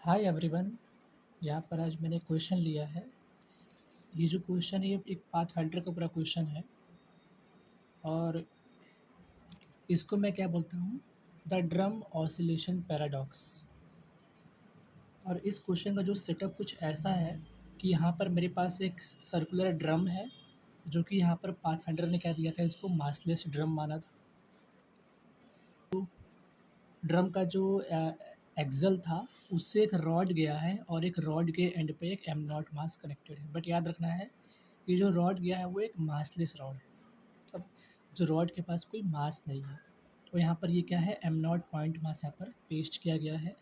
Hi everyone. यहाँ पर आज मैंने क्वेश्चन लिया है। ये जो क्वेश्चन है ये एक पाथफाइंडर का पूरा क्वेश्चन है और इसको मैं क्या बोलता हूँ, द ड्रम ऑसिलेशन पैराडॉक्स। और इस क्वेश्चन का जो सेटअप कुछ ऐसा है कि यहाँ पर मेरे पास एक सर्कुलर ड्रम है जो कि यहाँ पर पाथफाइंडर ने क्या दिया था, इसको मासलेस ड्रम माना था। ड्रम का जो एक्सल था उससे एक रॉड गया है और एक रॉड के एंड पे एक एम नॉट मास कनेक्टेड है। बट याद रखना है कि जो रॉड गया है वो एक मासलेस रॉड है, मतलब जो रॉड के पास कोई मास नहीं है। तो यहाँ पर ये क्या है, एम नॉट पॉइंट मास यहाँ पर पेस्ट किया गया है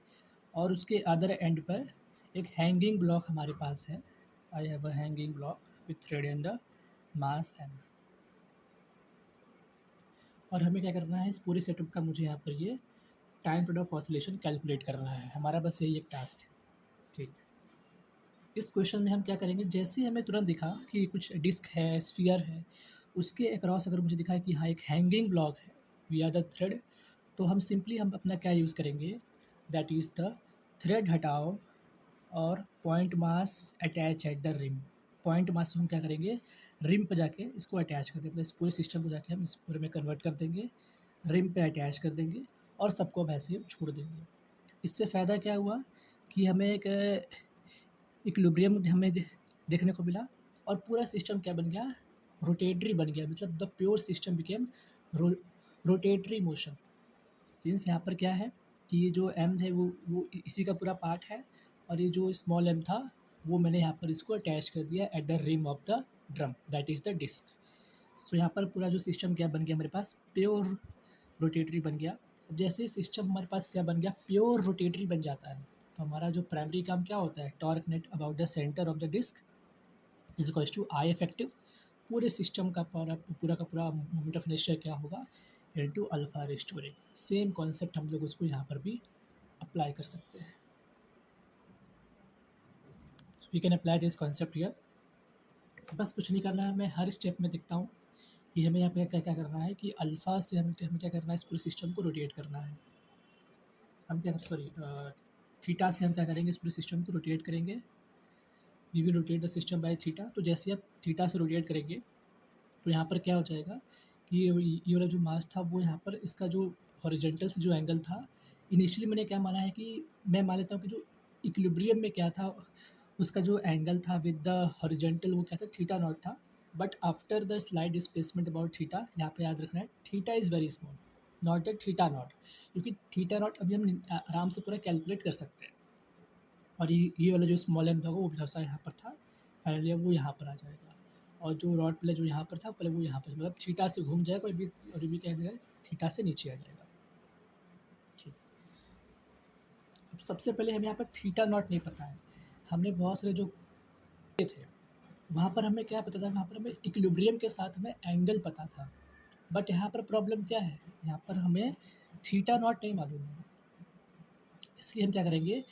और उसके अदर एंड पर एक हैंगिंग ब्लॉक हमारे पास है। I have a hanging block with thread in the mass M. और हमें क्या करना है, इस पूरे सेटअप का मुझे यहाँ पर ये time period of oscillation calculate करना है। हमारा बस यही एक टास्क है। ठीक। इस क्वेश्चन में हम क्या करेंगे, जैसे ही हमें तुरंत दिखा कि कुछ डिस्क है, स्फीयर है, उसके अक्रॉस अगर मुझे दिखा है कि हाँ एक हैंगिंग ब्लॉक है विया द थ्रेड, तो हम सिंपली हम अपना क्या यूज़ करेंगे, दैट इज़ द थ्रेड हटाओ और point mass attach at the rim. Point mass हम क्या करेंगे, रिम पे जाके इसको अटैच कर देंगे, मतलब इस पूरे सिस्टम को जाके हम इस पूरे में कन्वर्ट कर देंगे, रिम पे अटैच कर देंगे और सबको अब ऐसे ही छोड़ देंगे। इससे फ़ायदा क्या हुआ कि हमें एक इक्विलिब्रियम हमें देखने को मिला और पूरा सिस्टम क्या बन गया, रोटेटरी बन गया, मतलब the pure system became rotatory motion. Since यहाँ पर क्या है कि ये जो एम है वो इसी का पूरा पार्ट है और ये जो स्मॉल एम था वो मैंने यहाँ पर इसको अटैच कर दिया at the rim of the drum, that is the disc. तो यहाँ पर पूरा जो सिस्टम क्या बन गया, हमारे पास प्योर रोटेटरी बन गया। अब जैसे सिस्टम हमारे पास क्या बन गया, प्योर रोटेटरी बन जाता है, तो हमारा जो प्राइमरी काम क्या होता है, torque net about the centre of the disc is equals to I effective. पूरे सिस्टम का पूरा का पूरा मोमेंट ऑफ इनर्शिया क्या होगा, into alpha restoring. Same concept हम लोग उसको यहाँ पर भी अप्लाई कर सकते हैं। We can apply this concept here. बस कुछ नहीं करना है, मैं हर स्टेप में दिखता हूँ कि हमें यहाँ पे क्या क्या करना है कि अल्फ़ा से हमें क्या करना है, इस पूरे सिस्टम को रोटेट करना है। हम क्या सॉरी थीटा से हम क्या करेंगे, इस पूरे सिस्टम को रोटेट करेंगे। We will rotate the system by theta. तो जैसे आप थीटा से रोटेट करेंगे तो यहाँ पर क्या हो जाएगा कि ये वाला जो मास था वो यहाँ पर इसका जो हॉरिजॉन्टल से जो एंगल था, इनिशियली मैंने क्या माना है कि मैं मान लेता हूँ कि जो इक्विलिब्रियम में क्या था, उसका जो एंगल था विद द हॉरिजॉन्टल वो क्या था, थीटा नॉट था। But after the slide displacement about theta, यहाँ पे याद रखना है theta is very small, not at theta naught, क्योंकि थीटा नॉट अभी हम आराम से पूरा कैलकुलेट कर सकते हैं। और ये वाला जो स्मॉल एम था वो भी थोड़ा-सा यहाँ पर था, फाइनली अब वो यहाँ पर आ जाएगा। और जो रॉड पहले जो यहाँ पर था, पहले वो यहाँ पर, मतलब थीटा से घूम जाएगा और ये भी क्या जाएगा, थीटा से नीचे आ जाएगा। ठीक। अब सबसे पहले हमें यहाँ पर थीटा नॉट नहीं पता है। हमने बहुत सारे जो थे, वहाँ पर हमें क्या पता था, वहाँ पर हमें इक्विलिब्रियम के साथ हमें एंगल पता था। बट यहाँ पर प्रॉब्लम क्या है, यहाँ पर हमें थीटा नॉट नहीं मालूम है। इसलिए हम क्या करेंगे,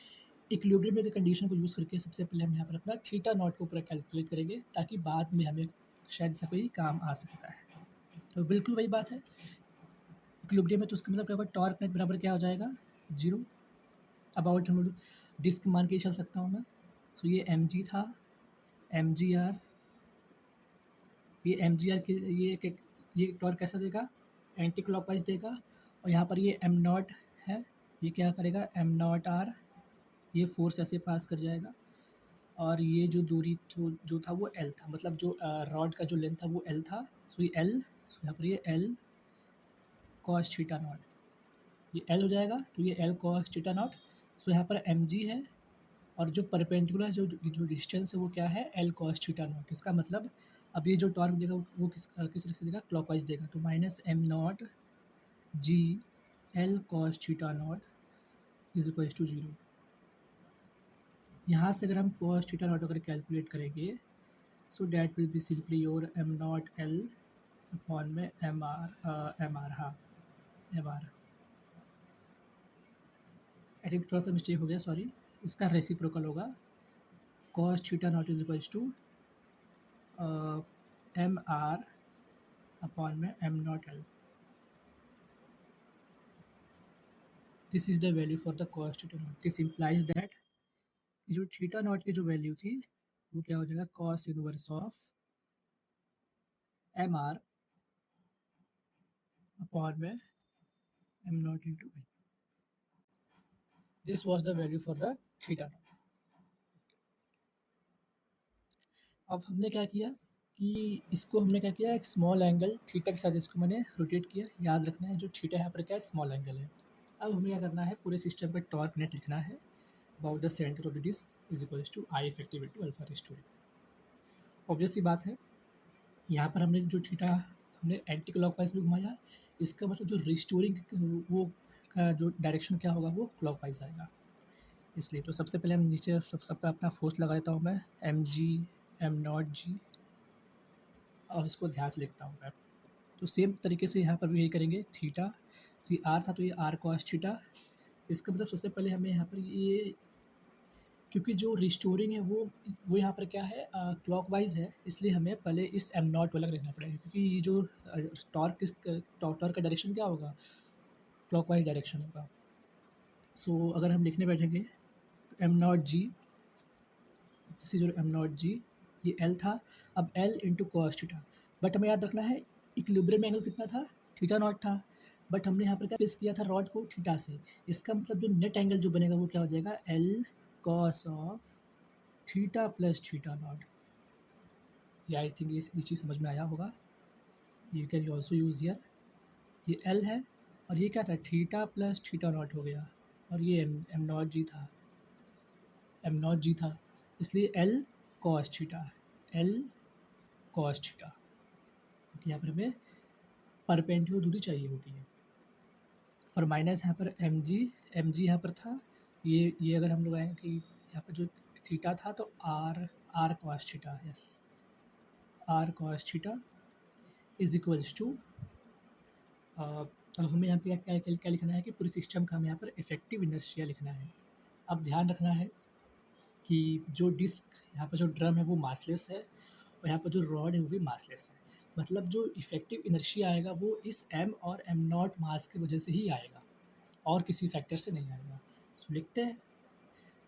इक्विलिब्रियम की कंडीशन को यूज़ करके सबसे पहले हम यहाँ पर अपना थीटा नॉट को पूरा कैलकुलेट करेंगे ताकि बाद में हमें शायद इसका कोई काम आ सकता है। तो बिल्कुल वही बात है, इक्विलिब्रियम में तो उसका मतलब क्या होगा, टॉर्क नेट बराबर क्या हो जाएगा, जीरो। अबाउट हम डिस्क मान के चल सकता हूँ मैं। सो ये एम जी था, एम जी आर, ये एम जी आर की ये टॉर्क कैसा देगा, एंटी क्लॉकवाइज देगा। और यहाँ पर ये एम नॉट है, ये क्या करेगा, एम नॉट आर, ये फोर्स ऐसे पास कर जाएगा। और ये जो दूरी जो था वो एल था, मतलब जो रॉड का जो लेंथ था वो एल था। सो ये एल, सो यहाँ पर ये एल कॉस थीटा नॉट, ये एल हो जाएगा, तो ये एल कॉस थीटा नॉट। सो यहाँ पर एम जी है और जो परपेंडिकुलर जो डिस्टेंस है वो क्या है, एल कॉस थीटा नॉट। इसका मतलब अब ये जो टॉर्क देगा वो किस तरह से देगा, क्लॉकवाइज देगा। तो minus M naught G L cos theta naught is equal to zero. यहाँ से अगर हम कॉस थीटा नॉट अगर कैलकुलेट करेंगे, so that will be simply your M naught L upon में एम आर, हाँ एम आर। आई थिंक थोड़ा सा मिस्टेक हो गया, सॉरी। इसका रेसिप्रोकल होगा, cos theta naught is equals to M R upon में M naught L. This is the value for the cos theta naught. This implies that जो theta naught की जो वैल्यू थी वो क्या हो जाएगा, cos inverse of M R upon में M naught into I. This was the value for the theta naught. अब हमने क्या किया कि इसको हमने क्या किया, एक स्मॉल एंगल थीटा के साथ इसको मैंने रोटेट किया। याद रखना है जो थीटा यहाँ पर क्या है, स्मॉल एंगल है। अब हमें क्या करना है, पूरे सिस्टम पर टॉर्क नेट लिखना है about the centre of the disc is equals to I effective into alpha restoring. Obvious सी बात है, यहाँ पर हमने जो थीटा हमने एंटी क्लॉकवाइज में घुमाया, इसका मतलब जो रिस्टोरिंग वो का जो डायरेक्शन क्या होगा वो क्लॉकवाइज आएगा। इसलिए तो सबसे पहले हम नीचे सबका अपना फोर्स लगा देता हूँ मैं, एम जी एम नॉट जी, और इसको ध्यान से लिखता हूँ मैं। तो सेम तरीके से यहाँ पर भी यही करेंगे, थीटा तो ये आर था तो ये आर कॉस थीटा। इसका मतलब सबसे पहले हमें यहाँ पर ये, क्योंकि जो रिस्टोरिंग है वो यहाँ पर क्या है, क्लॉकवाइज है, इसलिए हमें पहले इस एम नॉट को अलग रखना पड़ेगा, क्योंकि ये जो टॉर्क का डायरेक्शन क्या होगा, क्लॉकवाइज डायरेक्शन होगा। सो अगर हम लिखने बैठेंगे तो एम नॉट जी, जैसे जो एम नॉट जी ये एल था, अब L into cos theta. But हमें याद रखना है इक्विलिब्रियम एंगल कितना था, थीटा नॉट था। बट हमने यहाँ पर क्या प्लेस किया था रॉड को थीटा से, इसका मतलब जो नेट एंगल जो बनेगा वो क्या हो जाएगा, L cos of theta plus theta not. या आई थिंक ये चीज़ समझ में आया होगा। You can also use here, ये एल है और ये क्या था, थीटा प्लस थीटा नॉट हो गया, और ये एम नॉट जी था, एम नॉट जी था, इसलिए L cos theta, L cos theta, क्योंकि यहाँ पर हमें परपेंडिकुलर दूरी चाहिए होती है। और माइनस यहाँ पर एम जी यहाँ पर था, ये अगर हम लोग आएंगे कि यहाँ पर जो थीटा था तो R R cos theta, yes R cos theta is equals to, अब हमें यहाँ पे क्या क्या क्या लिखना है कि पूरे सिस्टम का हमें यहाँ पर इफेक्टिव इनर्शिया लिखना है। अब ध्यान रखना है कि जो डिस्क यहाँ पर जो ड्रम है वो मासलेस है, और यहाँ पर जो रॉड है वो भी मासलेस है। मतलब जो इफेक्टिव इनर्शिया आएगा वो इस एम और एम नॉट मास की वजह से ही आएगा, और किसी फैक्टर से नहीं आएगा। सो लिखते हैं,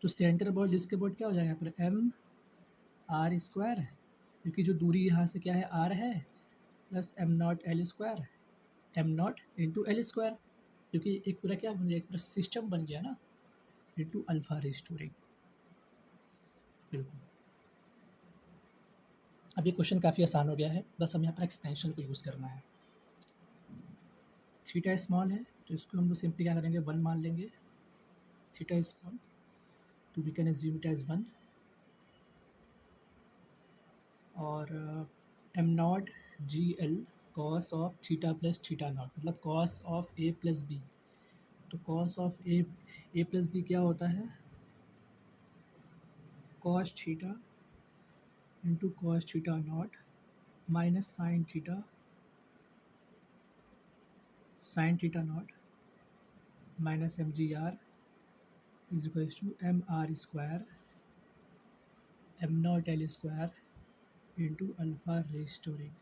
तो सेंटर बोर्ड डिस्क के बोर्ड क्या हो जाएगा यहाँ पर, एम आर स्क्वायर, क्योंकि जो दूरी यहाँ से क्या है आर है, plus M naught L square, M naught into L square, क्योंकि एक पूरा क्या बन गया, एक पूरा सिस्टम बन गया ना, इंटू अल्फा रेस्टोरिंग। बिल्कुल, अब ये क्वेश्चन काफ़ी आसान हो गया है, बस हम यहाँ पर एक्सपेंशन को यूज़ करना है। थीटा स्मॉल है तो इसको हम लोग सिंपली क्या करेंगे, वन मान लेंगे, थीटा स्मॉल तो we can assume it as one, और M naught G L cos of theta plus theta naught, मतलब cos of A plus B. तो cos of A plus B क्या होता है, cos theta into cos theta naught minus sine theta naught minus M G are is equal to M R square M naught L square into alpha restoring.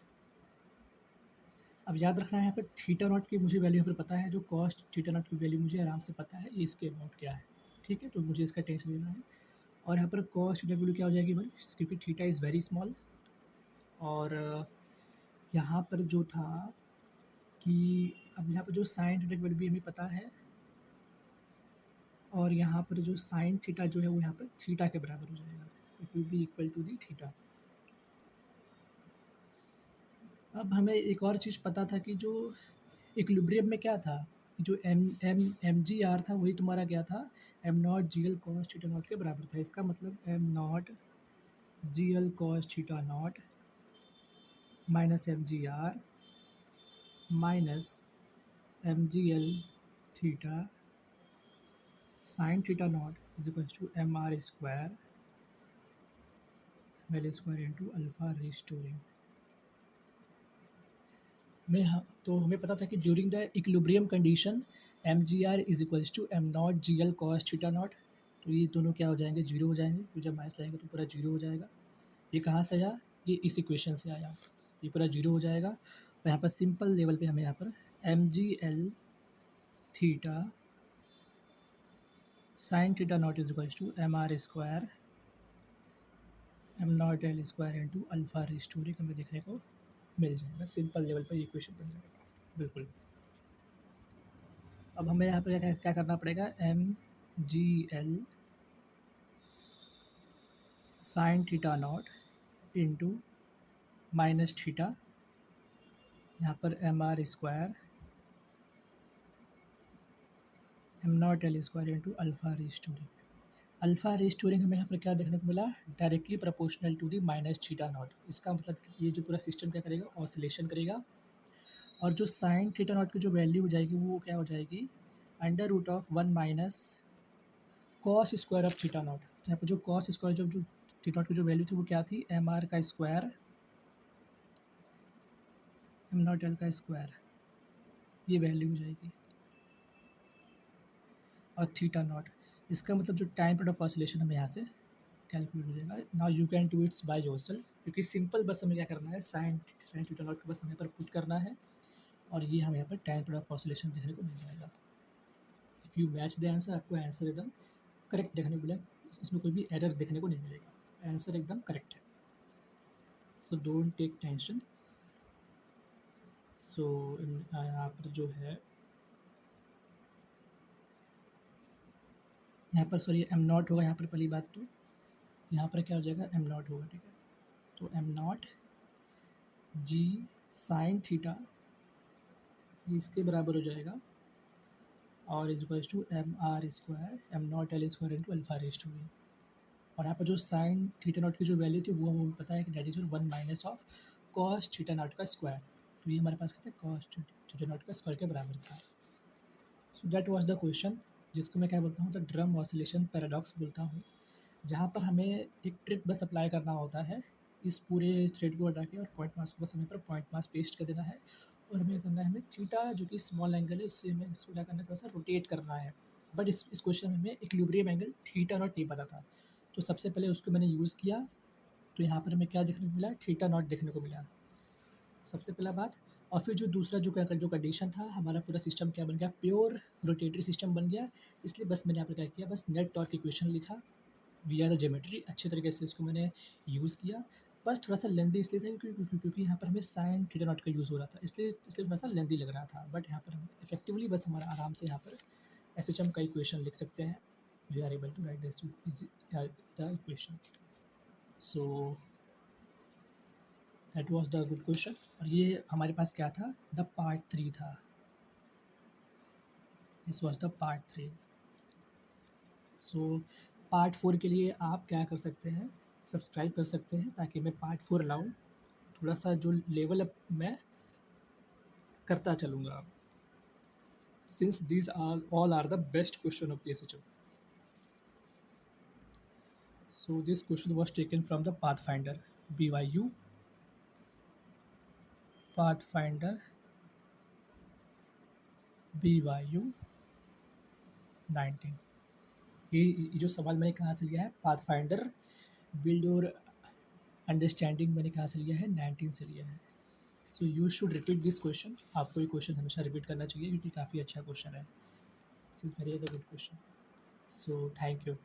अब याद रखना है यहाँ पर theta naught की मुझे वैल्यू यहाँ पर पता है, जो कॉस्ट थीटा नॉट की वैल्यू मुझे आराम से पता है, ये इसके अबाउट क्या है, ठीक है, तो मुझे इसका टेंशन लेना है। और यहाँ पर कॉस्ट थीटा वैल्यू क्या हो जाएगी वन, क्योंकि थीटा इज़ वेरी स्मॉल। और यहाँ पर जो था कि अब यहाँ पर जो साइन थीटा की वैल्यू भी हमें पता है, और यहाँ पर जो साइन थीटा जो है वो यहाँ पर थीटा के बराबर हो जाएगा, it will be equal to the theta. अब हमें एक और चीज़ पता था कि जो इक्विलिब्रियम में क्या था, जो एम जी आर था वही तुम्हारा क्या था, m naught G L cos theta naught के बराबर था। इसका मतलब m naught G L cos theta naught minus M G r minus M g l theta sine theta naught is equal to M R square m l square into alpha restoring में। तो हमें पता था कि during the equilibrium condition m ji are is equals to m naught G L cos theta not. तो ये दोनों क्या हो जाएंगे, जीरो हो जाएंगे, तो जब माइनस लाएंगे तो पूरा जीरो हो जाएगा। ये कहाँ से आया, ये इस इक्वेशन से आया, ये पूरा जीरो हो जाएगा। और यहाँ पर सिंपल लेवल पे हमें यहाँ पर m g l theta sine theta naught is equals to M R square M naught L square into alpha raise to हमें देखने को मिल जाएगा। सिंपल लेवल पर ये क्वेश्चन बन जाएगा बिल्कुल। अब हमें यहाँ पर क्या करना पड़ेगा, m g l sine theta naught into minus theta, यहाँ पर m are square M naught L square into alpha raise to. Alpha restoring हमें यहाँ पर क्या देखने को मिला, directly proportional to the minus theta naught. इसका मतलब ये जो पूरा सिस्टम क्या करेगा, ऑसिलेशन करेगा। और जो साइन थीटा नॉट की जो वैल्यू हो जाएगी वो क्या हो जाएगी, under root of 1 minus cos square of theta naught. यहाँ पर जो कॉस स्क्वायर जो थीटा नॉट की जो वैल्यू थी वो क्या थी, एम आर का स्क्वायर एम नॉट एल का स्क्वायर, ये वैल्यू हो जाएगी। और थीटा नॉट, इसका मतलब जो टाइम पीरियड ऑफ ऑसिलेशन हमें यहाँ से कैलकुलेट हो जाएगा। Now you can do it's by yourself, क्योंकि सिंपल बस हमें क्या करना है, साइन थीटा नॉट को बस हमें पर पुट करना है और ये हमें यहाँ पर टाइम पीरियड ऑफ ऑसिलेशन देखने को मिल जाएगा। If you match the answer, आपको आंसर एकदम करेक्ट देखने को मिलेगा, इसमें कोई भी एरर देखने को नहीं मिलेगा, आंसर एकदम करेक्ट है। So don't take tension. So यहाँ पर जो है, यहाँ पर सॉरी एम नॉट होगा यहाँ पर, पहली बात तो यहाँ पर क्या हो जाएगा, एम नॉट होगा, ठीक है। तो m naught g sine theta इसके बराबर हो जाएगा और is equals to M R square M naught L square into alpha raise to. और यहाँ पर जो साइन थीटा नॉट की जो वैल्यू थी वो हमें पता है कि that is 1 minus of cos theta not का स्क्वायर। तो ये हमारे पास क्या था, कॉस थीटा नॉट का स्क्वायर के बराबर था। सो दैट वाज द क्वेश्चन, जिसको मैं क्या बोलता हूँ, द ड्रम ऑसिलेशन पैराडॉक्स बोलता हूँ, जहाँ पर हमें एक ट्रिक बस अप्लाई करना होता है। इस पूरे थ्रेड को हटा के और पॉइंट मास को बस हमें पर पॉइंट मास पेस्ट कर देना है और हमें करना है, हमें थीटा जो कि स्मॉल एंगल है उससे हमें इसको क्या करना है, थोड़ा सा रोटेट करना है। बट इस क्वेश्चन में हमें इक्विलिब्रियम एंगल थीटा नॉट नहीं पता था, तो सबसे पहले उसको मैंने यूज़ किया। तो यहाँ पर हमें क्या देखने को मिला, थीटा नॉट देखने को मिला सबसे पहला बात। और फिर जो दूसरा जो कंडीशन था, हमारा पूरा सिस्टम क्या बन गया, प्योर रोटेटरी सिस्टम बन गया। इसलिए बस मैंने यहाँ पर क्या किया, बस नेट टॉर्क इक्वेशन लिखा विया द ज्योमेट्री, अच्छे तरीके से इसको मैंने यूज़ किया। बस थोड़ा सा लेंदी इसलिए था क्योंकि यहाँ पर हमें साइन थीटा नॉट का यूज़ हो रहा था, इसलिए थोड़ा सा लेंदी लग रहा था। बट यहाँ पर हम इफेक्टिवली बस हमारा आराम से यहाँ पर SHM का इक्वेशन लिख सकते हैं। We are able to write the equation. So that was the good question. और ये हमारे पास क्या था, द पार्ट 3 था, this was the part 3। So part 4 के लिए आप क्या कर सकते हैं, सब्सक्राइब कर सकते हैं, ताकि मैं पार्ट 4 लाऊँ, थोड़ा सा जो लेवल अप मैं करता चलूँगा, since these are all are the best question of the SHM। So this question was taken from the Pathfinder BYU Pathfinder BYU 19। ये जो सवाल मैंने कहाँ से लिया है, पाथफाइंडर बिल्ड योर अंडरस्टैंडिंग मैंने कहाँ से लिया है, 19 से लिया है। So you should repeat this question, आपको ये क्वेश्चन हमेशा रिपीट करना चाहिए क्योंकि काफ़ी अच्छा क्वेश्चन है। This is very good question. So thank you.